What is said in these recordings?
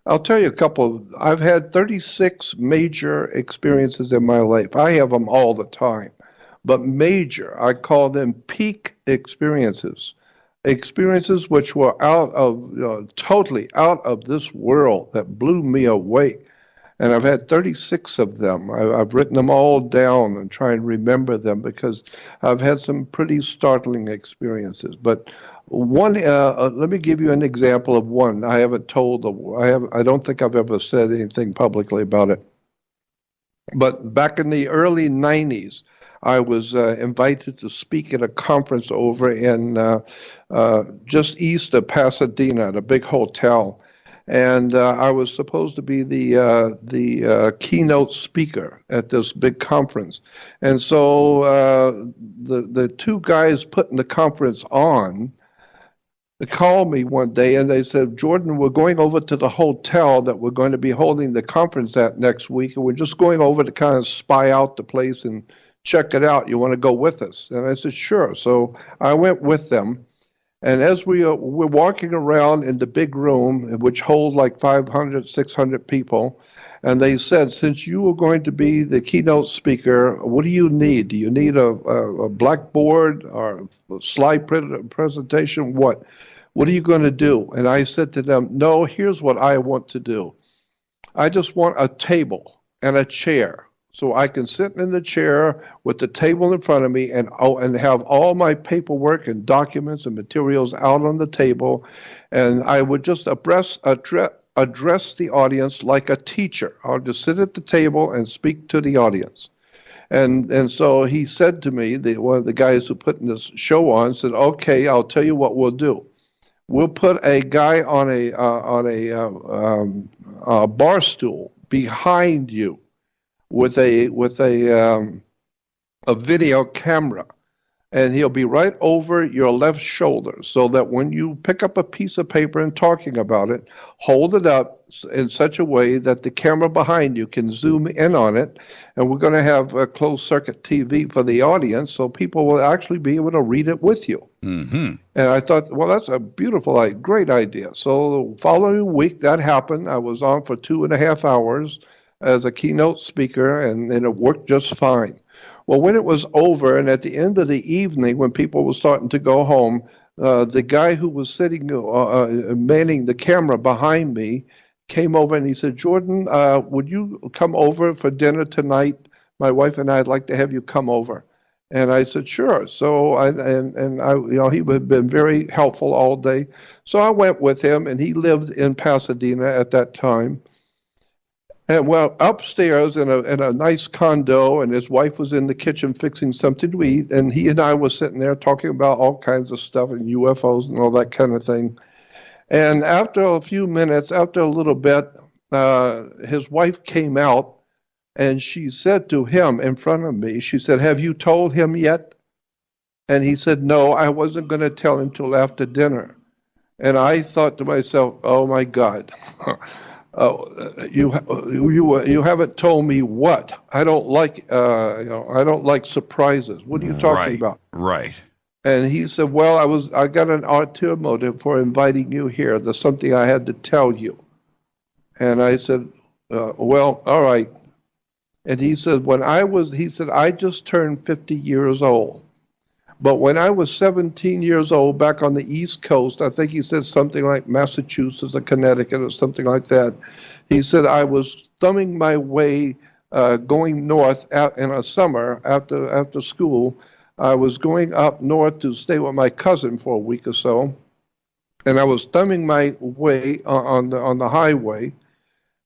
I'll tell you a couple. I've had 36 major experiences in my life. I have them all the time. But major, I call them peak experiences. Experiences which were totally out of this world that blew me away. And I've had 36 of them. I've written them all down and try and remember them because I've had some pretty startling experiences. But let me give you an example of one. I haven't told, I don't think I've ever said anything publicly about it. But back in the early 90s, I was invited to speak at a conference over in just east of Pasadena at a big hotel. And I was supposed to be the keynote speaker at this big conference. And so the two guys putting the conference on, they called me one day and they said, Jordan, we're going over to the hotel that we're going to be holding the conference at next week, and we're just going over to kind of spy out the place and check it out. You want to go with us? And I said, sure. So I went with them. And as we're walking around in the big room, which holds like 500, 600 people, and they said, since you are going to be the keynote speaker, what do you need? Do you need a blackboard or a slide presentation? What are you going to do? And I said to them, no, here's what I want to do. I just want a table and a chair so I can sit in the chair with the table in front of me and have all my paperwork and documents and materials out on the table. And I would just address the audience like a teacher. I'll just sit at the table and speak to the audience. And so he said to me, one of the guys who put this show on said, okay, I'll tell you what we'll do. We'll put a guy on a bar stool behind you with a video camera, and he'll be right over your left shoulder, so that when you pick up a piece of paper and talking about it, hold it up in such a way that the camera behind you can zoom in on it. And we're going to have a closed circuit TV for the audience, so people will actually be able to read it with you. Mm-hmm. And I thought, well, that's a beautiful, great idea. So the following week, that happened. I was on for 2.5 hours as a keynote speaker, and it worked just fine. Well, when it was over, and at the end of the evening, when people were starting to go home, the guy who was sitting manning the camera behind me came over and he said, Jordan, would you come over for dinner tonight? My wife and I'd like to have you come over. And I said, sure. So I, he had been very helpful all day. So I went with him, and he lived in Pasadena at that time. And well, upstairs in a nice condo, and his wife was in the kitchen fixing something to eat, and he and I were sitting there talking about all kinds of stuff and UFOs and all that kind of thing. And after a few minutes, after a little bit, his wife came out, and she said to him in front of me, she said, have you told him yet? And he said, no, I wasn't going to tell him till after dinner. And I thought to myself, oh my God, you haven't told me what? I don't like, I don't like surprises. What are you talking about? Right. And he said, well, I got an ulterior motive for inviting you here. There's something I had to tell you. And I said, well, all right. And he said, I just turned 50 years old. But when I was 17 years old back on the East Coast, I think he said something like Massachusetts or Connecticut or something like that. He said, I was thumbing my way going north out in a summer after school. I was going up north to stay with my cousin for a week or so. And I was thumbing my way on the highway.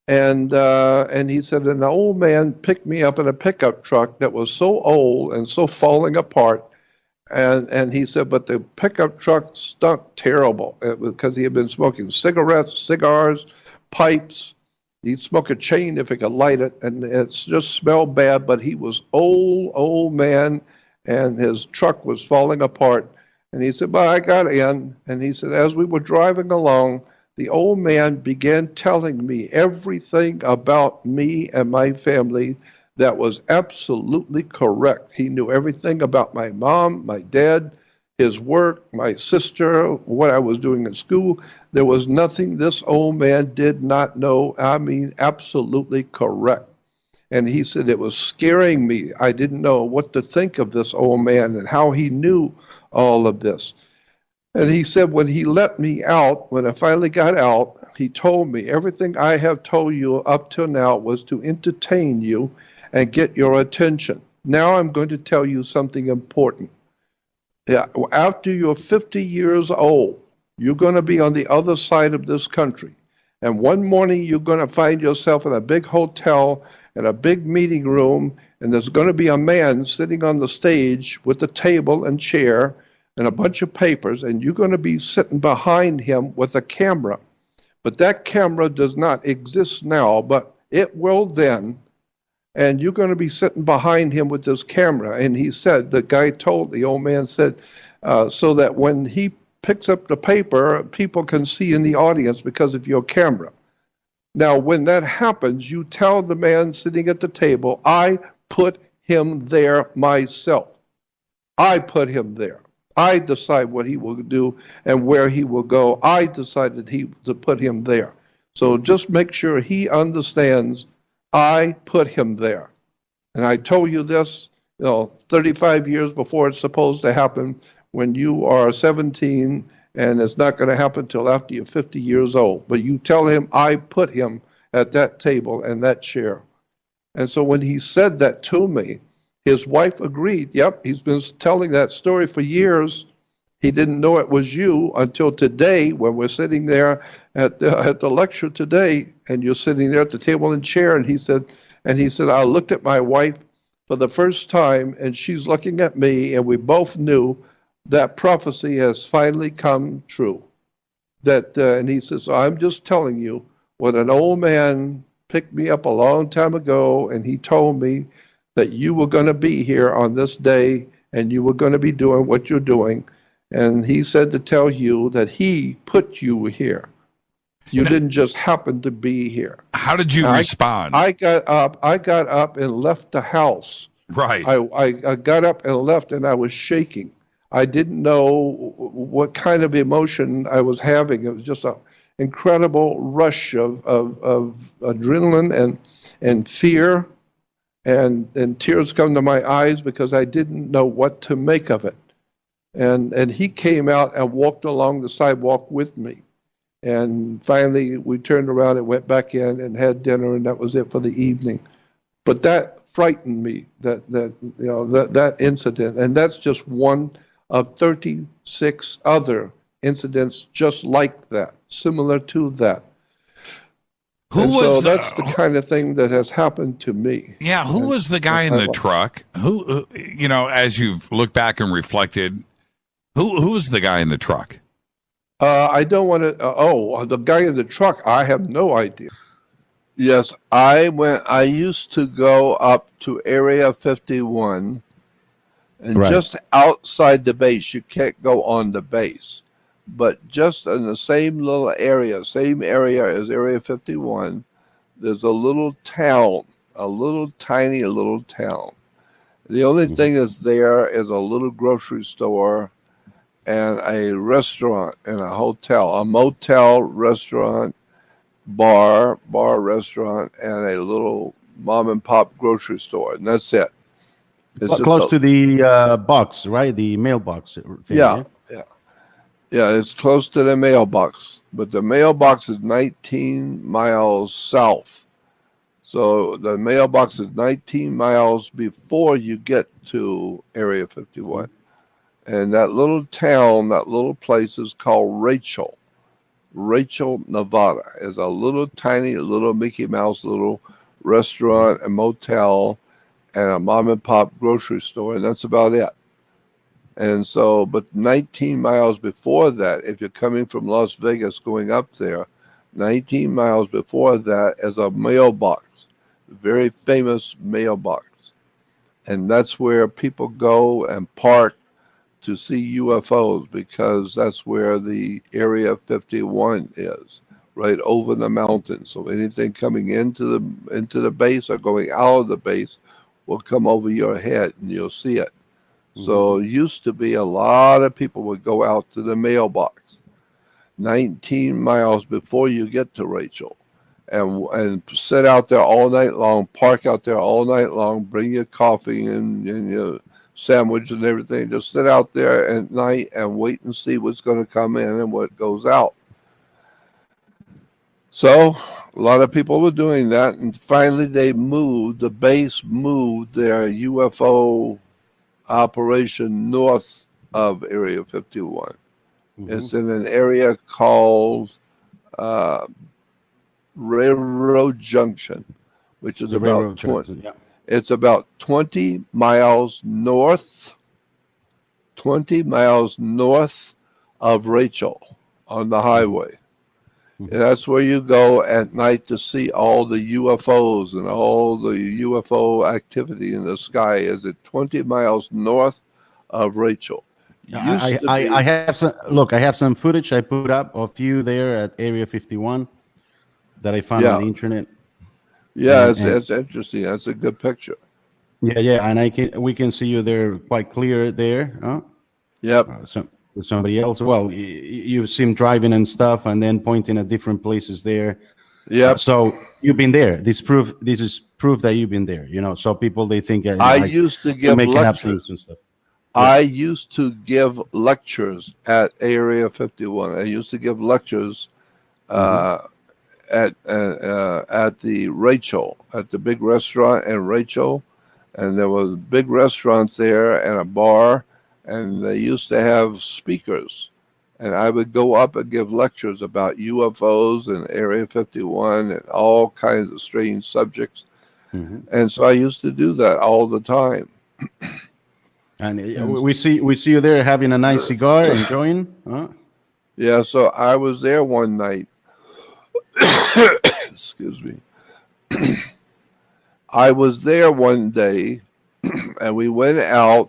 And he said, an old man picked me up in a pickup truck that was so old and so falling apart. And he said, but the pickup truck stunk terrible because he had been smoking cigarettes, cigars, pipes. He'd smoke a chain if he could light it, and it just smelled bad. But he was old man, and his truck was falling apart. And he said, but I got in. And he said, as we were driving along, the old man began telling me everything about me and my family that was absolutely correct. He knew everything about my mom, my dad, his work, my sister, what I was doing in school. There was nothing this old man did not know. I mean, absolutely correct. And he said it was scaring me. I didn't know what to think of this old man and how he knew all of this. And he said when he let me out, when I finally got out, he told me everything I have told you up till now was to entertain you and get your attention. Now I'm going to tell you something important. Yeah, after you're 50 years old, you're going to be on the other side of this country. And one morning you're going to find yourself in a big hotel, in a big meeting room, and there's going to be a man sitting on the stage with a table and chair and a bunch of papers, and you're going to be sitting behind him with a camera. But that camera does not exist now, but it will then. And you're going to be sitting behind him with this camera. And he said, the guy told, the old man said, so that when he picks up the paper, people can see in the audience because of your camera. Now, when that happens, you tell the man sitting at the table, I put him there myself. I put him there. I decide what he will do and where he will go. I decided to put him there. So just make sure he understands I put him there. And I told you this, 35 years before it's supposed to happen, when you are 17, and it's not going to happen till after you're 50 years old. But you tell him I put him at that table and that chair. And so when he said that to me, his wife agreed. Yep, he's been telling that story for years. He didn't know it was you until today, when we're sitting there at the lecture today, and you're sitting there at the table and chair. And he said, I looked at my wife for the first time, and she's looking at me, and we both knew that prophecy has finally come true. And he says, I'm just telling you what an old man picked me up a long time ago, and he told me that you were going to be here on this day, and you were going to be doing what you're doing. And he said to tell you that he put you here. You didn't just happen to be here. How did you respond? I got up and left the house. Right. I got up and left, and I was shaking. I didn't know what kind of emotion I was having. It was just an incredible rush of adrenaline and fear, and tears come to my eyes because I didn't know what to make of it. And he came out and walked along the sidewalk with me. And finally, we turned around and went back in and had dinner, and that was it for the evening. But that frightened me, that incident. And that's just one of 36 other incidents just like that, similar to that. So that's the kind of thing that has happened to me. Yeah, who was the guy in the truck? Who, as you've looked back and reflected, who was the guy in the truck? I don't want to. The guy in the truck, I have no idea. Yes, I used to go up to Area 51, and just outside the base. You can't go on the base, but just in the same area as Area 51, there's a little town, tiny little town. The only thing that's there is a little grocery store and a restaurant and a hotel, a motel, restaurant, bar, restaurant, and a little mom and pop grocery store, and that's it. It's close to the box, right? The mailbox thing. Yeah. It's close to the mailbox, but the mailbox is 19 miles south. So the mailbox is 19 miles before you get to Area 51. And that little town, that little place is called Rachel, Nevada. Is a little tiny, little Mickey Mouse little restaurant, a motel, and a mom and pop grocery store, and that's about it. And so, but 19 miles before that, if you're coming from Las Vegas going up there, 19 miles before that is a mailbox, a very famous mailbox. And that's where people go and park to see UFOs, because that's where the Area 51 is, right over the mountain. So anything coming into the base or going out of the base will come over your head and you'll see it. So it used to be a lot of people would go out to the mailbox. 19 miles before you get to Rachel, and sit out there all night long, park out there all night long, bring your coffee and your sandwich and everything. Just sit out there at night and wait and see what's going to come in and what goes out. So a lot of people were doing that, and finally the base moved their UFO operation north of Area 51. It's in an area called Railroad Junction, which is about 20. Yeah. It's about 20 miles north of Rachel on the highway. And that's where you go at night to see all the UFOs and all the UFO activity in the sky. Is it 20 miles north of Rachel? I have some look. I have some footage I put up of you there at Area 51 that I found on the internet. Yeah, it's interesting. That's a good picture. Yeah, and we can see you there quite clear there. Huh? Yep. With somebody else. Well, you see him driving and stuff, and then pointing at different places there. Yep. So you've been there. This is proof that you've been there. So people they think I used to give lectures and stuff. I used to give lectures at Area 51. I used to give lectures at the Rachel, at the big restaurant in Rachel, and there was a big restaurant there and a bar, and they used to have speakers, and I would go up and give lectures about UFOs and Area 51 and all kinds of strange subjects, and so I used to do that all the time. And we see you there having a nice cigar, enjoying. Huh? Yeah, so I was there one night. Excuse me. I was there one day, and we went out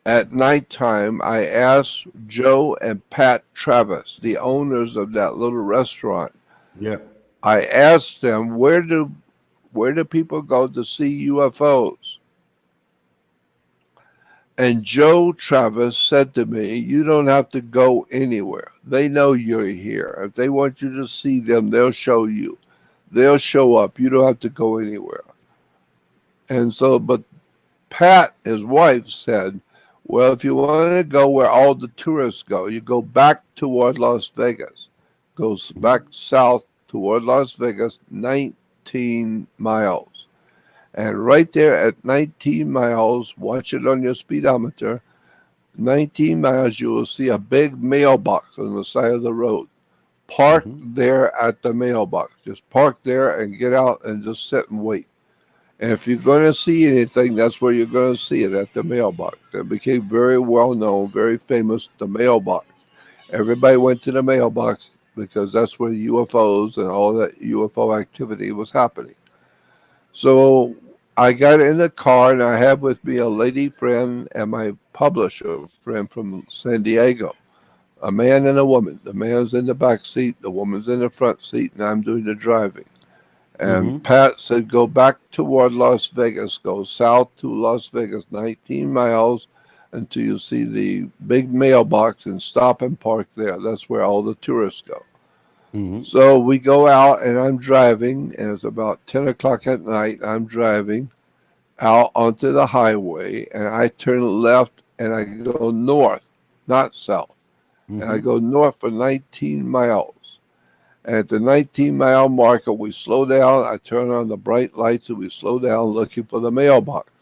at nighttime. I asked Joe and Pat Travis, the owners of that little restaurant. Yeah. I asked them, where do people go to see UFOs? And Joe Travis said to me, you don't have to go anywhere. They know you're here. If they want you to see them, they'll show you. They'll show up. You don't have to go anywhere. And so, but Pat, his wife, said, well, if you want to go where all the tourists go, you go back toward Las Vegas. Goes back south toward Las Vegas, 19 miles. And right there at 19 miles, watch it on your speedometer, 19 miles, you will see a big mailbox on the side of the road. Park there at the mailbox. Just park there and get out and just sit and wait. And if you're going to see anything, that's where you're going to see it, at the mailbox. It became very well known, very famous, the mailbox. Everybody went to the mailbox because that's where UFOs and all that UFO activity was happening. So I got in the car, and I had with me a lady friend and my publisher friend from San Diego, a man and a woman. The man's in the back seat, the woman's in the front seat, and I'm doing the driving. And Pat said, go back toward Las Vegas, go south to Las Vegas, 19 miles until you see the big mailbox, and stop and park there. That's where all the tourists go. So we go out, and I'm driving, and it's about 10 o'clock at night. I'm driving out onto the highway, and I turn left, and I go north, not south. And I go north for 19 miles. And at the 19-mile marker, we slow down. I turn on the bright lights, and we slow down looking for the mailbox.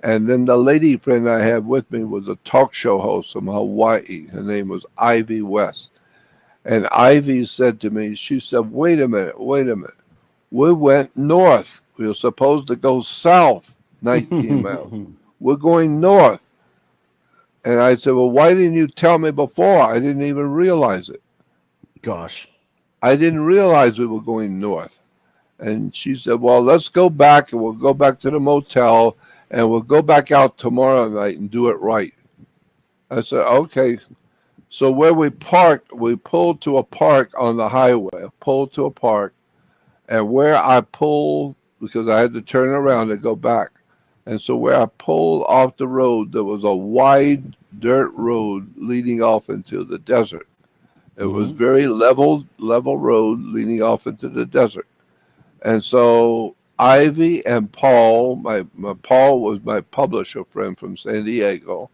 And then the lady friend I had with me was a talk show host from Hawaii. Her name was Ivy West. And Ivy said to me, she said, wait a minute. We went north. We were supposed to go south 19 miles. We're going north. And I said, well, why didn't you tell me before? I didn't even realize it. Gosh. I didn't realize we were going north. And she said, well, let's go back, and we'll go back to the motel, and we'll go back out tomorrow night and do it right. I said, okay. So where we parked, we pulled to a park on the highway, and where I pulled, because I had to turn around and go back, and so where I pulled off the road, there was a wide dirt road leading off into the desert. It was Mhm. very level road leading off into the desert. And so Ivy and Paul, my Paul was my publisher friend from San Diego,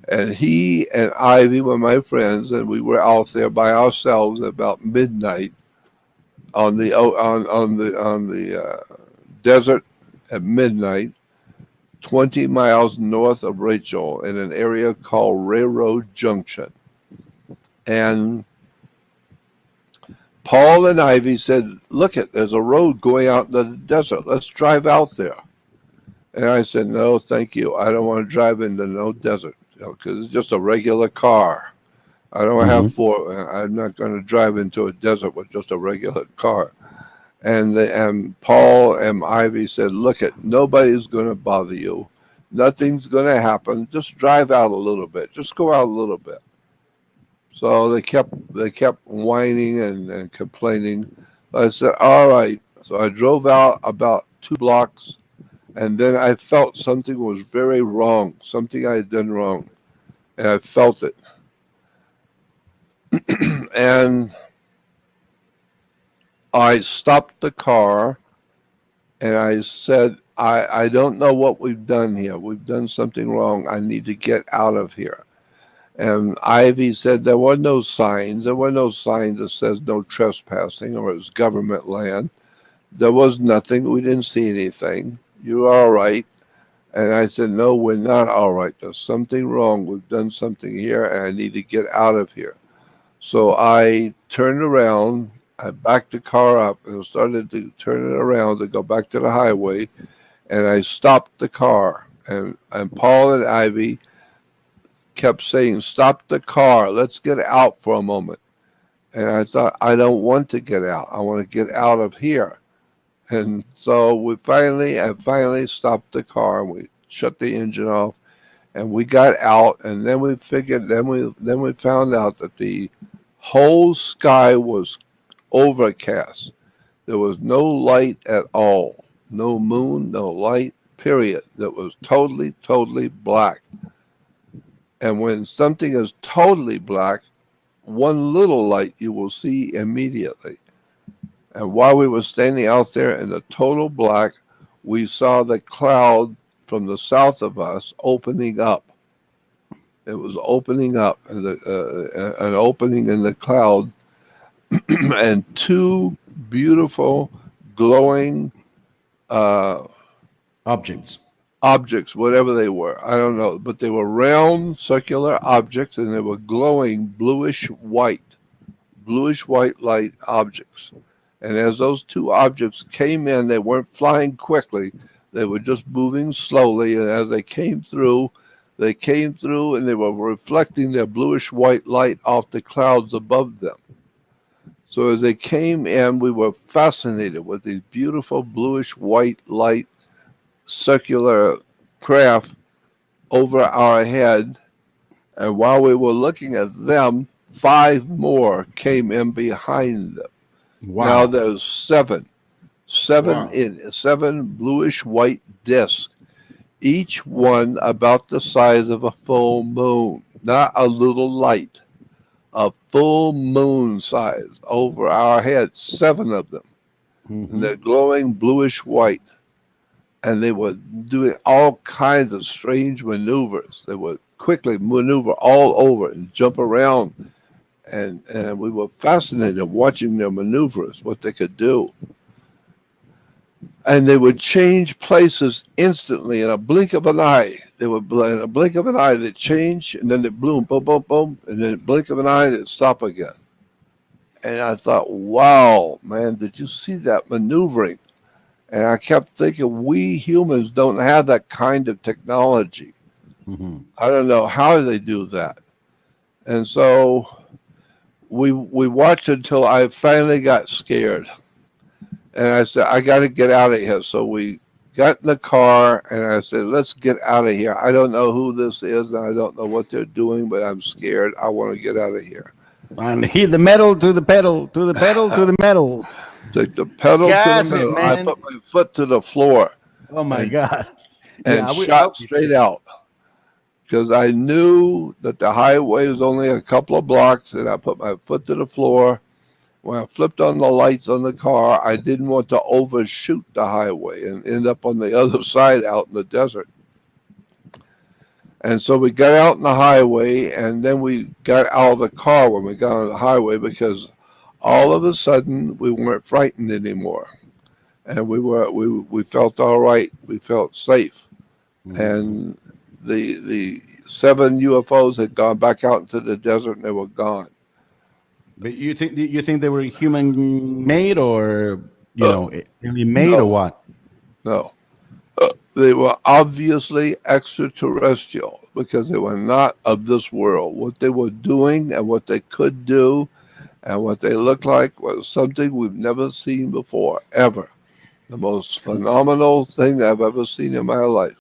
and he and Ivy were my friends, and we were out there by ourselves at about midnight on the desert at midnight, 20 miles north of Rachel, in an area called Railroad Junction. And Paul and Ivy said, "Look, there's a road going out into the desert. Let's drive out there." And I said, "No, thank you. I don't want to drive into no desert, because it's just a regular car. I don't have Mhm. four. I'm not going to drive into a desert with just a regular car." And Paul and Ivy said, "Look, nobody's going to bother you. Nothing's going to happen. Just drive out a little bit. Just go out a little bit." So they kept whining and complaining. I said, "All right." So I drove out about 2 blocks, and then I felt something was very wrong. Something I had done wrong, and I felt it. And I stopped the car, and I said, I don't know what we've done here. We've done something wrong. I need to get out of here." And Ivy said there were no signs. There were no signs that says no trespassing or it's government land. There was nothing. We didn't see anything. You're all right. And I said, "No, we're not all right. There's something wrong. We've done something here, and I need to get out of here." So I turned around. I backed the car up and started to turn it around to go back to the highway. And I stopped the car. And Paul and Ivy kept saying, "Stop the car. Let's get out for a moment." And I thought, I don't want to get out. I want to get out of here. And so I finally stopped the car, and we shut the engine off, and we got out. And then we found out that the whole sky was overcast. There was no light at all, no moon, no light, period. That was totally black. And when something is totally black, one little light you will see immediately. And while we were standing out there in the total black, we saw the cloud from the south of us opening up. It was opening up, an opening in the cloud, and two beautiful, glowing uh, Objects. objects, whatever they were. I don't know, but they were round, circular objects, and they were glowing bluish white light objects. And as those two objects came in, they weren't flying quickly. They were just moving slowly. And as they came through and they were reflecting their bluish white light off the clouds above them. So as they came in, we were fascinated with these beautiful bluish white light circular craft over our head. And while we were looking at them, 5 more came in behind them. Now Wow. there's seven Wow. bluish white discs, each one about the size of a full moon, not a little light, a full moon size over our heads, 7 of them. And they're glowing bluish white. And they were doing all kinds of strange maneuvers. They would quickly maneuver all over and jump around. And we were fascinated watching their maneuvers, what they could do. And they would change places instantly in a blink of an eye. In a blink of an eye, they'd change, and then they'd bloom, boom, boom, boom, and then blink of an eye, they'd stop again. And I thought, wow, man, did you see that maneuvering? And I kept thinking, we humans don't have that kind of technology. I don't know how they do that. And so we watched until I finally got scared. And I said, I got to get out of here. So we got in the car, and I said, let's get out of here. I don't know who this is, and I don't know what they're doing, but I'm scared. I want to get out of here. And hit the metal to the pedal, to the pedal, to the metal. Take the pedal Gas to the it, metal. I man. put my foot to the floor Oh my God. and Yeah, shot straight out. because I knew that the highway was only a couple of blocks, and I put my foot to the floor. When I flipped on the lights on the car, I didn't want to overshoot the highway and end up on the other side out in the desert. And so we got out on the highway, and then we got out of the car when we got on the highway, because all of a sudden we weren't frightened anymore, and we felt all right. We felt safe, and the 7 UFOs had gone back out into the desert, and they were gone. But you think they were human made, or alien made, no. or what? No. They were obviously extraterrestrial, because they were not of this world. What they were doing and what they could do and what they looked like was something we've never seen before, ever. The most phenomenal thing I've ever seen in my life.